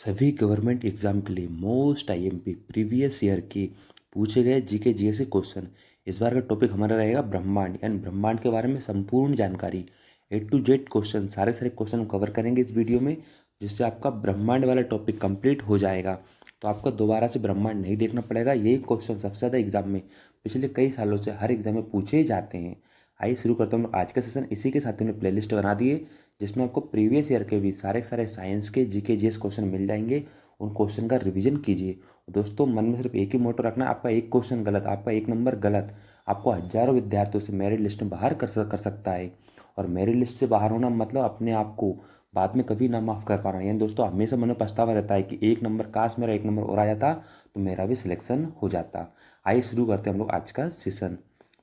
सभी government exam के लिए मोस्ट आईएमपी प्रीवियस ईयर के पूछे गए जीके जीएस क्वेश्चन। इस बार का टॉपिक हमारा रहेगा ब्रह्मांड, यानी ब्रह्मांड के बारे में संपूर्ण जानकारी। ए टू जेड क्वेश्चन, सारे क्वेश्चन कवर करेंगे इस वीडियो में, जिससे आपका ब्रह्मांड वाला टॉपिक कंप्लीट हो जाएगा। तो आपको दोबारा से ब्रह्मांड नहीं देखना पड़ेगा। यही क्वेश्चन सबसे ज़्यादा एग्जाम में पिछले कई सालों से हर एग्जाम में पूछे जाते हैं। आइए शुरू करता हूँ आज का सेशन। इसी के साथ हमने प्लेलिस्ट बना दी है, जिसमें आपको प्रीवियस ईयर के भी सारे साइंस के जीके जीएस क्वेश्चन मिल जाएंगे। उन क्वेश्चन का रिवीजन कीजिए। दोस्तों, मन में सिर्फ एक ही मोटो रखना, आपका एक क्वेश्चन गलत, आपका एक नंबर गलत, आपको हजारों विद्यार्थियों से मेरिट लिस्ट में बाहर कर सकता है। और मेरिट लिस्ट से बाहर होना मतलब अपने आप को बाद में कभी ना माफ़ कर पाना। यानी दोस्तों, हमेशा मन में पछतावा रहता है कि एक नंबर, काश मेरा एक नंबर और आ जाता तो मेरा भी सिलेक्शन हो जाता। आइए शुरू करते हैं हम लोग आज का सेशन।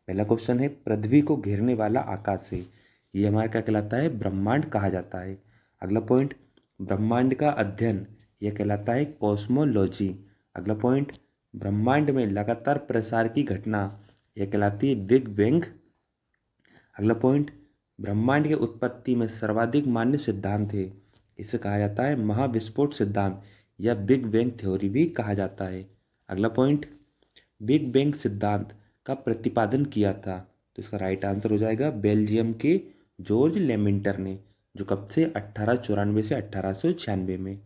पहला क्वेश्चन है, पृथ्वी को घेरने वाला आकाश से ये हमारा क्या कहलाता है? ब्रह्मांड कहा जाता है। अगला पॉइंट, ब्रह्मांड का अध्ययन यह कहलाता है कॉस्मोलॉजी। अगला पॉइंट, ब्रह्मांड में लगातार प्रसार की घटना यह कहलाती है बिग बैंग। अगला पॉइंट, ब्रह्मांड की उत्पत्ति में सर्वाधिक मान्य सिद्धांत है, इसे कहा जाता है महाविस्फोट सिद्धांत या बिग बैंग थ्योरी भी कहा जाता है। अगला पॉइंट, बिग बैंग सिद्धांत का प्रतिपादन किया था, तो इसका राइट आंसर हो जाएगा बेल्जियम के जॉर्ज लेमिंटर ने, जो कब से 1894 से 1896 में।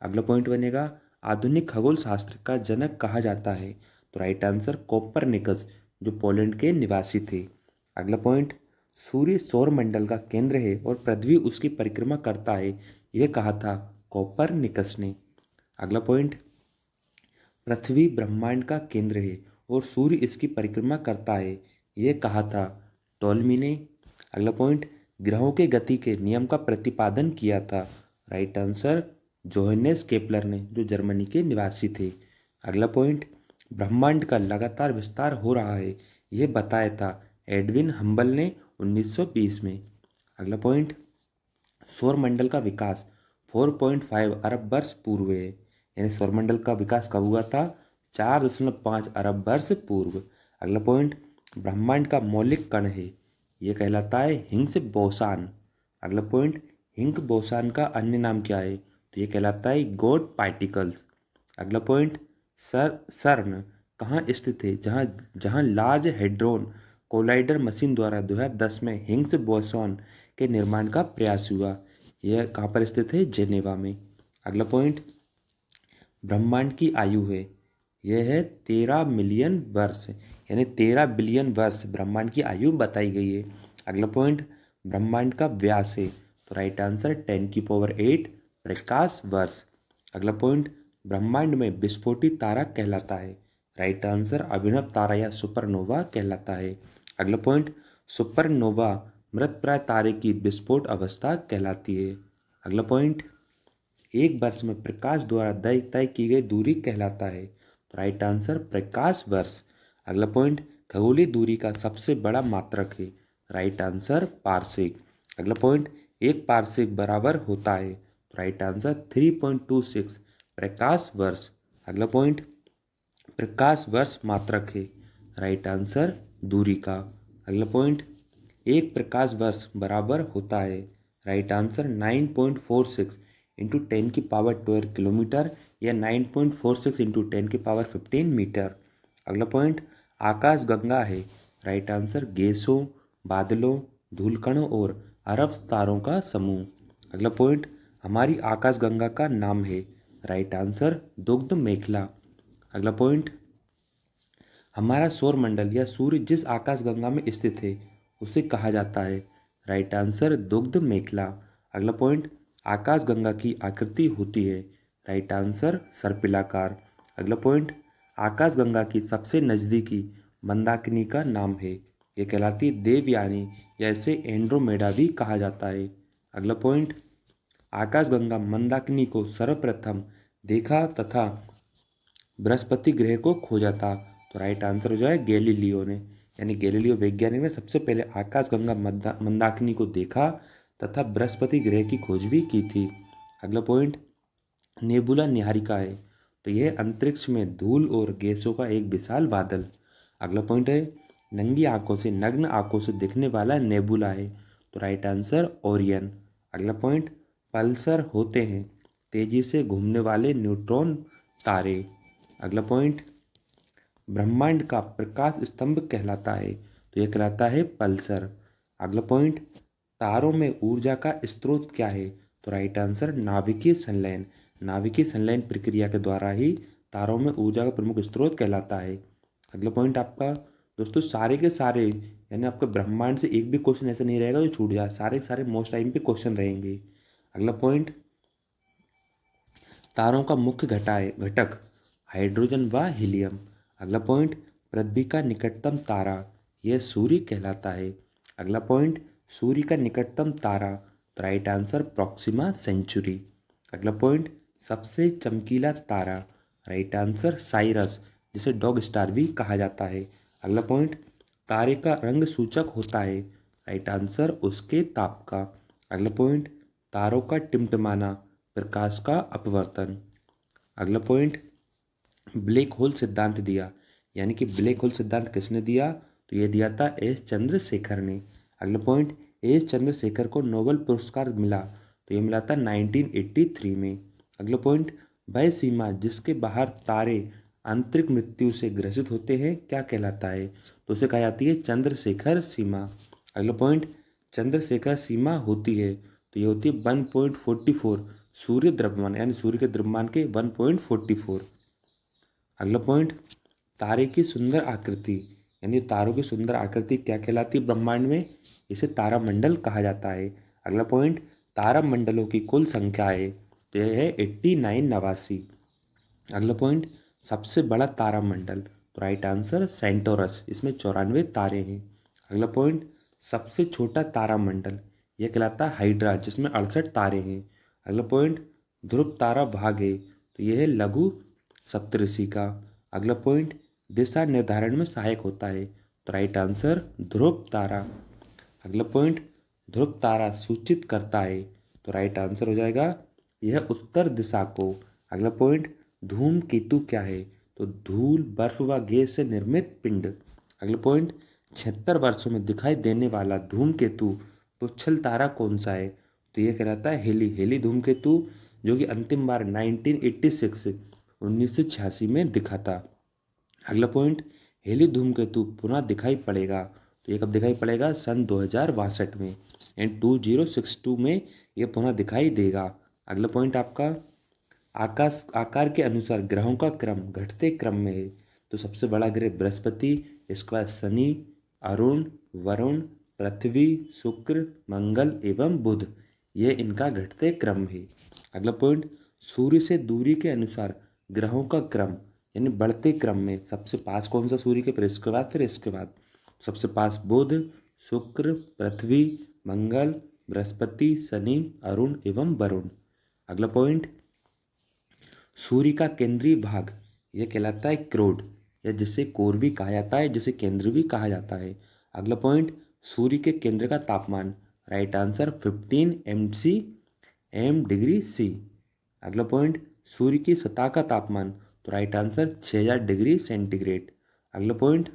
अगला पॉइंट बनेगा, आधुनिक खगोल शास्त्र का जनक कहा जाता है, तो राइट आंसर कोपरनिकस, जो पोलैंड के निवासी थे। अगला पॉइंट, सूर्य सौर मंडल का केंद्र है और पृथ्वी उसकी परिक्रमा करता है, यह कहा था कोपरनिकस ने। अगला पॉइंट, पृथ्वी ब्रह्मांड का केंद्र है और सूर्य इसकी परिक्रमा करता है, यह कहा था टॉलमी ने। अगला पॉइंट, ग्रहों के गति के नियम का प्रतिपादन किया था, राइट आंसर जोहेन्स केपलर ने, जो जर्मनी के निवासी थे। अगला पॉइंट, ब्रह्मांड का लगातार विस्तार हो रहा है, यह बताया था एडविन हम्बल ने 1920 में। अगला पॉइंट, सौरमंडल का विकास 4.5 अरब वर्ष पूर्व है, यानी सौरमंडल का विकास कब हुआ था? 4.5 अरब वर्ष पूर्व। अगला पॉइंट, ब्रह्मांड का मौलिक कण है, यह कहलाता है हिग्स बोसान। अगला पॉइंट, हिग्स बोसान का अन्य नाम क्या है? तो यह कहलाता है गॉड पार्टिकल्स। अगला पॉइंट, सर्न कहाँ स्थित है जहाँ लार्ज हेड्रोन कोलाइडर मशीन द्वारा 2010 में हिग्स बोसॉन के निर्माण का प्रयास हुआ? यह कहाँ पर स्थित है? जेनेवा में। अगला पॉइंट, ब्रह्मांड की आयु है, यह है 13 मिलियन वर्ष, यानी 13 बिलियन वर्ष ब्रह्मांड की आयु बताई गई है। अगला पॉइंट, ब्रह्मांड का व्यास है, तो राइट आंसर 10⁸ प्रकाश वर्ष। अगला पॉइंट, ब्रह्मांड में विस्फोटित तारा कहलाता है, राइट आंसर अभिनव तारा या सुपरनोवा कहलाता है। अगला पॉइंट, सुपरनोवा मृतप्राय तारे की विस्फोट अवस्था कहलाती है। अगला पॉइंट, एक वर्ष में प्रकाश द्वारा तय की गई दूरी कहलाता है, तो राइट आंसर प्रकाश वर्ष। अगला पॉइंट, खगोलीय दूरी का सबसे बड़ा मात्रक है, राइट आंसर पारसेक। अगला पॉइंट, एक पारसेक बराबर होता है, तो राइट आंसर 3.26 प्रकाश वर्ष। अगला पॉइंट, प्रकाश वर्ष मात्रक है, राइट आंसर दूरी का। अगला पॉइंट, एक प्रकाश वर्ष बराबर होता है, राइट आंसर 9.46 इंटू 10⁻12 किलोमीटर या 9.46 इंटू 10⁻15 मीटर। अगला पॉइंट, आकाश गंगा है, राइट आंसर गैसों, बादलों, धूलकणों और अरब तारों का समूह। अगला पॉइंट, हमारी आकाश गंगा का नाम है, राइट आंसर दुग्ध मेखला। अगला पॉइंट, हमारा सौरमंडल या सूर्य जिस आकाशगंगा में स्थित है उसे कहा जाता है, राइट आंसर दुग्ध मेखला। अगला पॉइंट, आकाशगंगा की आकृति होती है, राइट आंसर सर्पिलाकार। अगला पॉइंट, आकाशगंगा की सबसे नज़दीकी मंदाकिनी का नाम है, यह कहलाती है देवयानी या इसे एंड्रोमेडा भी कहा जाता है। अगला पॉइंट, आकाशगंगा मंदाकिनी को सर्वप्रथम देखा तथा बृहस्पति ग्रह को खोजा था, तो राइट आंसर हो जाए गैलीलियो ने, यानी गैलीलियो वैज्ञानिक ने सबसे पहले आकाशगंगा मंदाकिनी को देखा तथा बृहस्पति ग्रह की खोज भी की थी। अगला पॉइंट, नेबुला निहारिका है, तो यह अंतरिक्ष में धूल और गैसों का एक विशाल बादल। अगला पॉइंट है, नग्न आंखों से दिखने वाला नेबुला है, तो राइट आंसर ओरियन। अगला पॉइंट, पल्सर होते हैं, तेजी से घूमने वाले न्यूट्रॉन तारे। अगला पॉइंट, ब्रह्मांड का प्रकाश स्तंभ कहलाता है, तो यह कहलाता है पल्सर। अगला पॉइंट, तारों में ऊर्जा का स्रोत क्या है, तो राइट आंसर नाभिकीय संलयन। नाभिकीय संलयन प्रक्रिया के द्वारा ही तारों में ऊर्जा का प्रमुख स्रोत कहलाता है। अगला पॉइंट आपका दोस्तों, सारे के सारे यानी आपके ब्रह्मांड से एक भी क्वेश्चन ऐसा नहीं रहेगा जो छूट जाए, सारे के सारे मोस्ट टाइम पे क्वेश्चन रहेंगे। अगला पॉइंट, तारों का मुख्य घटक हाइड्रोजन व हीलियम। अगला पॉइंट, पृथ्वी का निकटतम तारा यह सूर्य कहलाता है। अगला पॉइंट, सूर्य का निकटतम तारा, तो राइट आंसर प्रॉक्सिमा सेंचुरी। अगला पॉइंट, सबसे चमकीला तारा, राइट आंसर साइरस, जिसे डॉग स्टार भी कहा जाता है। अगला पॉइंट, तारे का रंग सूचक होता है, राइट आंसर उसके ताप का। अगला पॉइंट, तारों का टिमटिमाना प्रकाश का अपवर्तन। अगला पॉइंट, ब्लैक होल सिद्धांत दिया, यानी कि ब्लैक होल सिद्धांत किसने दिया, तो ये दिया था एस चंद्रशेखर ने। अगला पॉइंट, एस चंद्रशेखर को नोबेल पुरस्कार मिला, तो ये मिला था 1983 में। अगला पॉइंट, वह सीमा जिसके बाहर तारे आंतरिक मृत्यु से ग्रसित होते हैं क्या कहलाता है, तो उसे कहा जाती है चंद्रशेखर सीमा। अगला पॉइंट, चंद्रशेखर सीमा होती है, तो ये होती है 1.44 सूर्य द्रव्यमान, यानी सूर्य के द्रव्यमान के 1.44। अगला पॉइंट, तारे की सुंदर आकृति, यानी तारों की सुंदर आकृति क्या कहलाती है ब्रह्मांड में, इसे तारामंडल कहा जाता है। अगला पॉइंट, तारामंडलों की कुल संख्या है, तो यह है 89 89। अगला पॉइंट, सबसे बड़ा तारामंडल, तो राइट आंसर सेंटोरस, इसमें 94 तारे हैं। अगला पॉइंट, सबसे छोटा तारामंडल, यह कहलाता है हाइड्रा, जिसमें 68 तारे हैं। अगला पॉइंट, ध्रुव तारा भाग है, तो यह है लघु सप्तऋषि का। अगला पॉइंट, दिशा निर्धारण में सहायक होता है, तो राइट आंसर ध्रुव तारा। अगला पॉइंट, ध्रुव तारा सूचित करता है, तो राइट आंसर हो जाएगा यह उत्तर दिशा को। अगला पॉइंट, धूमकेतु क्या है, तो धूल बर्फ व गैस से निर्मित पिंड। अगला पॉइंट, 76 वर्षों में दिखाई देने वाला धूमकेतु पुच्छल तारा कौन सा है, तो यह कहलाता है हेली धूमकेतु, जो कि अंतिम बार 1986 में दिखा था। अगला पॉइंट, हेली धूमकेतु पुनः दिखाई पड़ेगा, तो ये कब दिखाई पड़ेगा, सन 2062 में, एंड 2062 में ये पुनः दिखाई देगा। अगला पॉइंट आपका, आकार के अनुसार ग्रहों का क्रम घटते क्रम में है, तो सबसे बड़ा ग्रह बृहस्पति, इसके बाद शनि, अरुण, वरुण, पृथ्वी, शुक्र, मंगल एवं बुध, ये इनका घटते क्रम है। अगला पॉइंट, सूर्य से दूरी के अनुसार ग्रहों का क्रम, यानी बढ़ते क्रम में सबसे पास कौन सा सूर्य के, फिर इसके बाद फिर इसके बाद सबसे पास बुध, शुक्र, पृथ्वी, मंगल, बृहस्पति, शनि, अरुण एवं वरुण। अगला पॉइंट, सूर्य का केंद्रीय भाग यह कहलाता है क्रोड, या जिसे कोर भी कहा जाता है, जिसे केंद्र भी कहा जाता है। अगला पॉइंट, सूर्य के केंद्र का तापमान, right answer 15 M degree C. अगला पॉइंट, सूर्य की सतह का तापमान, तो राइट आंसर 6000 डिग्री सेंटीग्रेड। अगला पॉइंट,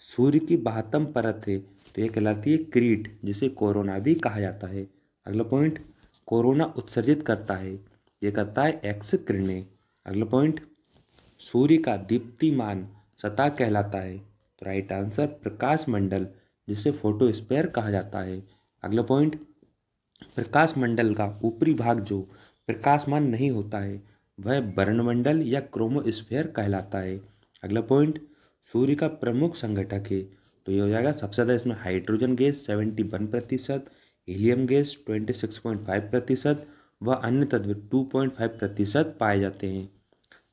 सूर्य की बाह्यतम परत है, तो यह कहलाती है क्रीट, जिसे कोरोना भी कहा जाता है। अगला पॉइंट, कोरोना उत्सर्जित करता है, यह करता है एक्स किरणें। अगला पॉइंट, सूर्य का दीप्तिमान सतह कहलाता है, तो राइट आंसर प्रकाश मंडल, जिसे फोटोस्फीयर कहा जाता है। अगला पॉइंट, प्रकाश मंडल का ऊपरी भाग जो प्रकाशमान नहीं होता है, वह वर्णमंडल या क्रोमोस्फीयर कहलाता है। अगला पॉइंट, सूर्य का प्रमुख संघटक है, तो ये हो जाएगा सबसे ज़्यादा इसमें हाइड्रोजन गैस 71%, हीलियम गैस 26.5% व अन्य तत्व 2.5% पाए जाते हैं।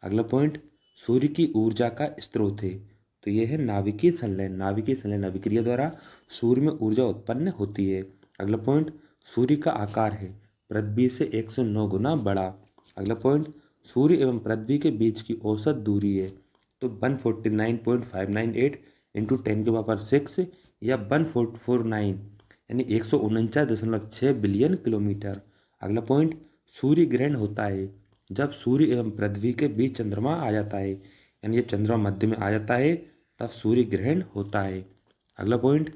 अगला पॉइंट, सूर्य की ऊर्जा का स्रोत है, तो यह है नाभिकीय संलयन। नाभिकीय संलयन अभिक्रिया द्वारा सूर्य में ऊर्जा उत्पन्न होती है। अगला पॉइंट, सूर्य का आकार है पृथ्वी से 109 गुना बड़ा। अगला पॉइंट, सूर्य एवं पृथ्वी के बीच की औसत दूरी है, तो 149.598 इंटू 10⁶ या 1449 यानी 149.6 बिलियन किलोमीटर। अगला पॉइंट, सूर्य ग्रहण होता है जब सूर्य एवं पृथ्वी के बीच चंद्रमा आ जाता है, यानी जब चंद्रमा मध्य में आ जाता है तब सूर्य ग्रहण होता है। अगला पॉइंट,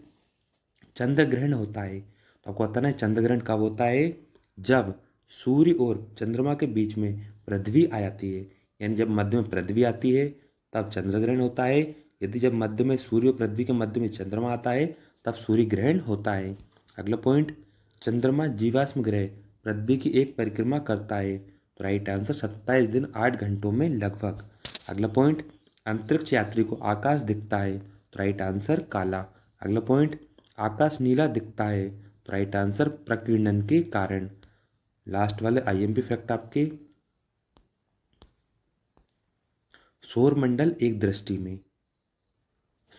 चंद्र ग्रहण होता है, तो आपको बताना है चंद्र ग्रहण कब होता है, जब सूर्य और चंद्रमा के बीच में पृथ्वी आ जाती है, यानी जब मध्य में पृथ्वी आती है तब चंद्र ग्रहण होता है। यदि जब मध्य में सूर्य और पृथ्वी के मध्य में चंद्रमा आता है तब सूर्य ग्रहण होता है। अगला पॉइंट, चंद्रमा जीवाश्म ग्रह पृथ्वी की एक परिक्रमा करता है, तो राइट आंसर 27 दिन 8 घंटों में लगभग। अगला पॉइंट, अंतरिक्ष यात्री को आकाश दिखता है, तो राइट आंसर काला। अगला पॉइंट, आकाश नीला दिखता है, तो राइट आंसर प्रकीर्णन के कारण। लास्ट वाले आईएमपी फैक्ट आपके, सौरमंडल एक दृष्टि में।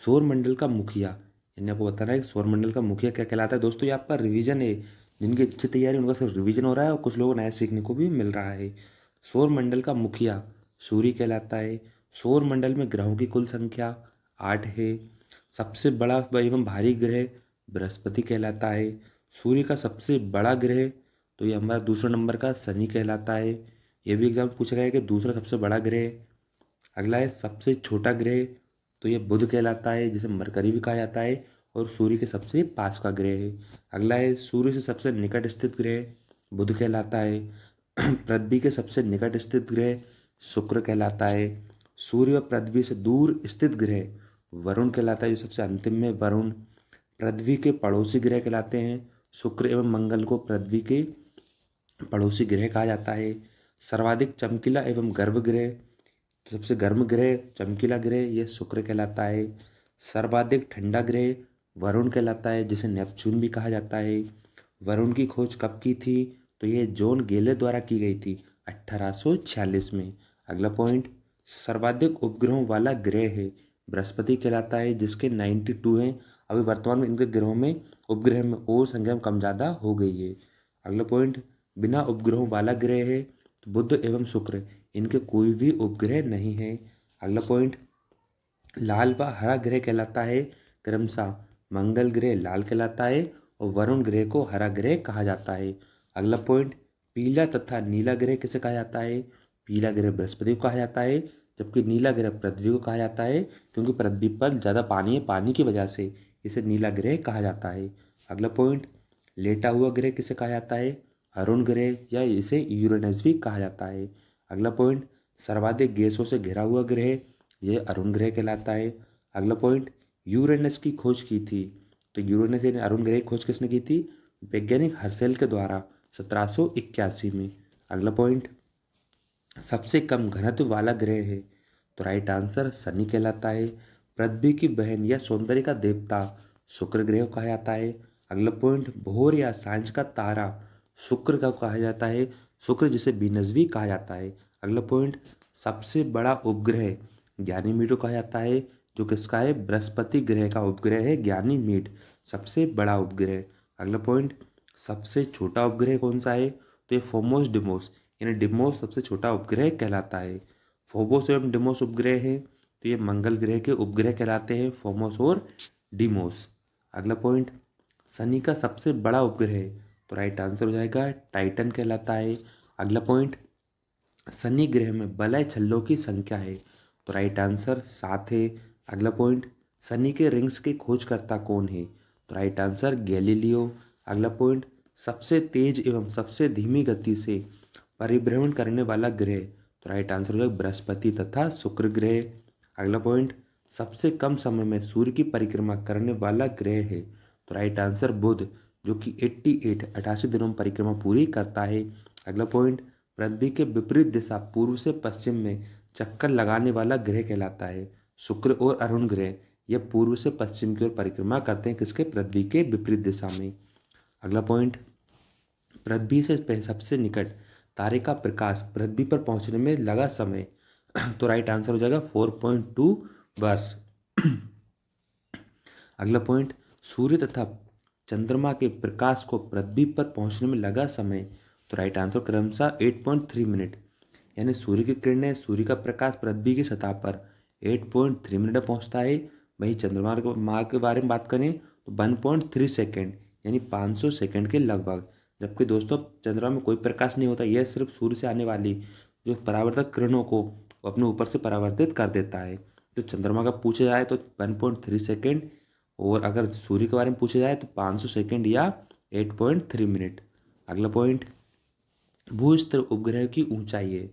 सौरमंडल का मुखिया, यानी आपको बताना है कि सौरमंडल का मुखिया क्या कहलाता है। दोस्तों ये आपका रिवीजन है, जिनकी अच्छी तैयारी उनका सिर्फ रिवीजन हो रहा है और कुछ लोगों को नया सीखने को भी मिल रहा है। सौरमंडल का मुखिया सूर्य कहलाता है। सौरमंडल में ग्रहों की कुल संख्या 8 है। सबसे बड़ा एवं भारी ग्रह बृहस्पति कहलाता है। सूर्य का सबसे बड़ा ग्रह, तो ये हमारा दूसरा नंबर का शनि कहलाता है। ये भी एग्जाम पूछा गया है कि दूसरा सबसे बड़ा ग्रह। अगला है सबसे छोटा ग्रह, तो ये बुध कहलाता है, जिसे मरकरी भी कहा जाता है और सूर्य के सबसे पास का ग्रह है। अगला है सूर्य से सबसे निकट स्थित ग्रह, बुध कहलाता है। पृथ्वी के सबसे निकट स्थित ग्रह शुक्र कहलाता है। सूर्य और पृथ्वी से दूर स्थित ग्रह वरुण कहलाता है, जो सबसे अंतिम में वरुण। पृथ्वी के पड़ोसी ग्रह कहलाते हैं शुक्र एवं मंगल को पृथ्वी के पड़ोसी ग्रह कहा जाता है। सर्वाधिक चमकीला एवं गर्भ ग्रह, तो सबसे गर्म ग्रह चमकीला ग्रह ये शुक्र कहलाता है। सर्वाधिक ठंडा ग्रह वरुण कहलाता है, जिसे नेपच्यून भी कहा जाता है। वरुण की खोज कब की थी, तो ये जॉन गेले द्वारा की गई थी 1846 में। अगला पॉइंट, सर्वाधिक उपग्रहों वाला ग्रह है बृहस्पति कहलाता है, जिसके 92 हैं। अभी वर्तमान में इनके ग्रहों में उपग्रह में और संख्या कम ज़्यादा हो गई है। अगला पॉइंट, बिना उपग्रहों वाला ग्रह है तो बुध एवं शुक्र, इनके कोई भी उपग्रह नहीं है। अगला पॉइंट, लाल व हरा ग्रह कहलाता है क्रमशः। मंगल ग्रह लाल कहलाता है और वरुण ग्रह को हरा ग्रह कहा जाता है। अगला पॉइंट, पीला तथा नीला ग्रह किसे कहा जाता है। पीला ग्रह बृहस्पति को कहा जाता है, जबकि नीला ग्रह पृथ्वी को कहा जाता है, क्योंकि पृथ्वी पर ज़्यादा पानी है, पानी की वजह से इसे नीला ग्रह कहा जाता है। अगला पॉइंट, लेटा हुआ ग्रह किसे कहा जाता है। अरुण ग्रह या इसे यूरेनस भी कहा जाता है। अगला पॉइंट, सर्वाधिक गैसों से घिरा हुआ ग्रह, ये अरुण ग्रह कहलाता है। अगला पॉइंट, यूरेनस की खोज की थी, तो यूरेनस यानी अरुण ग्रह की खोज किसने की थी, वैज्ञानिक हर्शेल के द्वारा 1781 में। अगला पॉइंट, सबसे कम घनत्व वाला ग्रह है, तो राइट आंसर शनि कहलाता है। पृथ्वी की बहन या सौंदर्य का देवता शुक्र ग्रह को कहा जाता है। अगला पॉइंट, भोर या सांझ का तारा शुक्र का कहा जाता है, शुक्र जिसे वीनस भी कहा जाता है। अगला पॉइंट, सबसे बड़ा उपग्रह ज्ञानीमीड को कहा जाता है, जो किसका है, बृहस्पति ग्रह का उपग्रह है ज्ञानीमीड, सबसे बड़ा उपग्रह। अगला पॉइंट, सबसे छोटा उपग्रह कौन सा है, तो ये फोमोस डिमोस, यानी डिमोस सबसे छोटा उपग्रह कहलाता है। फोबोस एवं डिमोस उपग्रह है, तो ये मंगल ग्रह के उपग्रह कहलाते हैं फोमोस और डिमोस। अगला पॉइंट, शनि का सबसे बड़ा उपग्रह, तो राइट आंसर हो जाएगा टाइटन कहलाता है। अगला पॉइंट, शनि ग्रह में वलय छल्लों की संख्या है, तो राइट आंसर 7 है। अगला पॉइंट, शनि के रिंग्स के खोजकर्ता कौन है, तो राइट आंसर गैलीलियो। अगला पॉइंट, सबसे तेज एवं सबसे धीमी गति से परिभ्रमण करने वाला ग्रह, तो राइट आंसर हो जाएगा बृहस्पति तथा शुक्र ग्रह। अगला पॉइंट, सबसे कम समय में सूर्य की परिक्रमा करने वाला ग्रह है, तो राइट आंसर बुध, जो कि 88 दिनों में परिक्रमा पूरी करता है। अगला पॉइंट, पृथ्वी के विपरीत दिशा पूर्व से पश्चिम में चक्कर लगाने वाला ग्रह कहलाता है शुक्र और अरुण ग्रह, यह पूर्व से पश्चिम की ओर परिक्रमा करते हैं, किसके, पृथ्वी के विपरीत दिशा में। अगला पॉइंट, पृथ्वी से सबसे निकट तारे का प्रकाश पृथ्वी पर पहुंचने में लगा समय, तो राइट आंसर हो जाएगा 4.2 वर्ष। अगला पॉइंट, सूर्य तथा चंद्रमा के प्रकाश को पृथ्वी पर पहुंचने में लगा समय, तो राइट आंसर क्रमशः 8.3 मिनट, यानी सूर्य की किरणें, सूर्य का प्रकाश पृथ्वी की सतह पर 8.3 मिनट में पहुंचता है। वहीं चंद्रमा के माह के बारे में बात करें तो 1.3 सेकेंड, यानी 500 सेकेंड के लगभग। जबकि दोस्तों चंद्रमा में कोई प्रकाश नहीं होता, यह सिर्फ सूर्य से आने वाली जो परावर्तक किरणों को अपने ऊपर से परावर्तित कर देता है। तो चंद्रमा का पूछा जाए तो 1.3 सेकेंड, और अगर सूर्य के बारे में पूछा जाए तो 500 सेकेंड या 8.3 मिनट। अगला पॉइंट, भूस्तर उपग्रह की ऊंचाई है?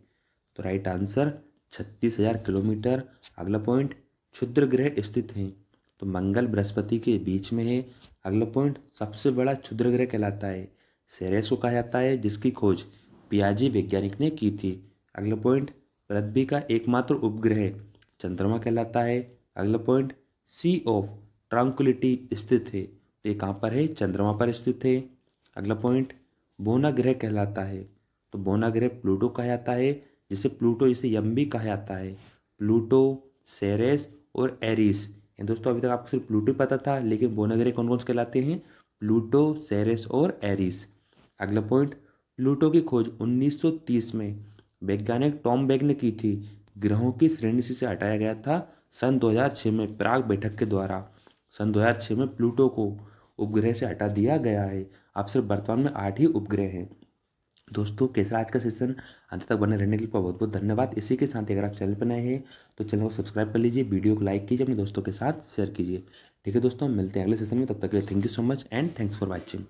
तो राइट आंसर 36,000 किलोमीटर। अगला पॉइंट, क्षुद्र ग्रह स्थित हैं? तो मंगल बृहस्पति के बीच में है। अगला पॉइंट, सबसे बड़ा क्षुद्र ग्रह कहलाता है? सेरेस को कहा जाता है, जिसकी खोज पियाजी वैज्ञानिक ने की थी। अगला पॉइंट, पृथ्वी का एकमात्र उपग्रह चंद्रमा कहलाता है। अगला पॉइंट, सी ऑफ ट्रांक्विलिटी स्थित है? तो ये कहाँ पर है? चंद्रमा पर स्थित है। अगला पॉइंट, बोना ग्रह कहलाता है? तो बोना ग्रह प्लूटो कहा जाता है, जिसे प्लूटो इसे यम भी कहा जाता है। प्लूटो, सेरेस और एरिस। दोस्तों अभी तक आपको सिर्फ प्लूटो पता था, लेकिन बोना ग्रह कौन कौन से कहलाते हैं? प्लूटो, सेरेस और एरिस। अगला पॉइंट, प्लूटो की खोज 1930 में वैज्ञानिक टॉम बेग ने की थी। ग्रहों की श्रेणी से हटाया गया था सन 2006 में प्राग बैठक के द्वारा। सन 2006 में प्लूटो को उपग्रह से हटा दिया गया है। अब सिर्फ वर्तमान में 8 ही उपग्रह हैं। दोस्तों कैसा आज का सेशन? अंत तक बने रहने के लिए बहुत बहुत धन्यवाद। इसी के साथ अगर आप चैनल पर नए हैं तो चैनल को सब्सक्राइब कर लीजिए, वीडियो को लाइक कीजिए, अपने दोस्तों के साथ शेयर कीजिए। ठीक है दोस्तों, मिलते हैं अगले सेशन में। तब तक के लिए thank you so much and thanks for watching.